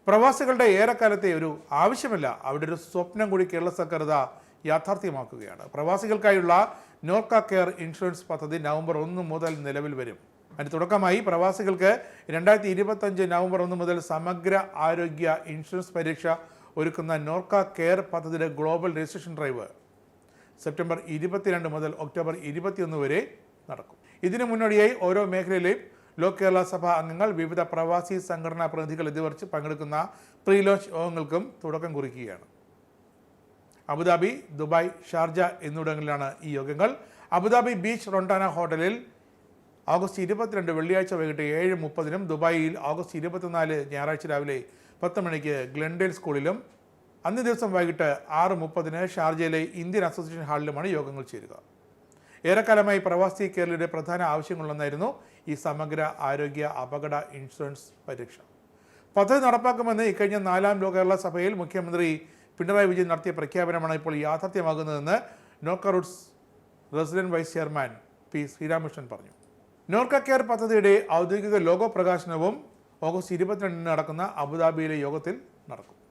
പ്രവാസികളുടെ ഏറെക്കാലത്തെ ഒരു ആവശ്യമല്ല, അവിടെ ഒരു സ്വപ്നം കൂടി കേരള സർക്കാർ യാഥാർത്ഥ്യമാക്കുകയാണ്. പ്രവാസികൾക്കായുള്ള നോർക്ക കെയർ ഇൻഷുറൻസ് പദ്ധതി നവംബർ 1 മുതൽ നിലവിൽ വരും. അതിന് തുടക്കമായി പ്രവാസികൾക്ക് 2025 നവംബർ 1 മുതൽ സമഗ്ര ആരോഗ്യ ഇൻഷുറൻസ് പരീക്ഷ ഒരുക്കുന്ന നോർക്ക കെയർ പദ്ധതിയുടെ ഗ്ലോബൽ രജിസ്ട്രേഷൻ ഡ്രൈവ് സെപ്റ്റംബർ 22 മുതൽ ഒക്ടോബർ 21 വരെ നടക്കും. ഇതിനു മുന്നോടിയായി ഓരോ മേഖലയിലെയും ലോക് കേരള സഭ അംഗങ്ങൾ, വിവിധ പ്രവാസി സംഘടനാ പ്രതിനിധികൾ എന്നിവർ പങ്കെടുക്കുന്ന പ്രീ ലോഞ്ച് യോഗങ്ങൾക്കും തുടക്കം കുറിക്കുകയാണ്. അബുദാബി, ദുബായ്, ഷാർജ എന്നിവിടങ്ങളിലാണ് ഈ യോഗങ്ങൾ. അബുദാബി ബീച്ച് റൊണ്ടാന ഹോട്ടലിൽ ഓഗസ്റ്റ് 22 വെള്ളിയാഴ്ച വൈകിട്ട് 7:30-നും, ദുബായിൽ ഓഗസ്റ്റ് 24 ഞായറാഴ്ച രാവിലെ 10 മണിക്ക് ഗ്ലെൻഡേൽ സ്കൂളിലും, അന്നേ ദിവസം വൈകിട്ട് 6:30-ന് ഷാർജയിലെ ഇന്ത്യൻ അസോസിയേഷൻ ഹാളിലുമാണ് യോഗങ്ങൾ ചേരുക. ഏറെക്കാലമായി പ്രവാസി കേരളയുടെ പ്രധാന ആവശ്യങ്ങളൊന്നായിരുന്നു ഈ സമഗ്ര ആരോഗ്യ അപകട ഇൻഷുറൻസ് പരീക്ഷ. പദ്ധതി നടപ്പാക്കുമെന്ന് ഇക്കഴിഞ്ഞ 4ാം ലോക കേരള സഭയിൽ മുഖ്യമന്ത്രി പിണറായി വിജയൻ നടത്തിയ പ്രഖ്യാപനമാണ് ഇപ്പോൾ യാഥാർത്ഥ്യമാകുന്നതെന്ന് Norka Roots resident vice chairman P Sreeramakrishnan പറഞ്ഞു. നോർക്ക കെയർ പദ്ധതിയുടെ ഔദ്യോഗിക ലോഗോ പ്രകാശനവും ഓഗസ്റ്റ് 22 നടക്കുന്ന അബുദാബിയിലെ യോഗത്തിൽ നടക്കും.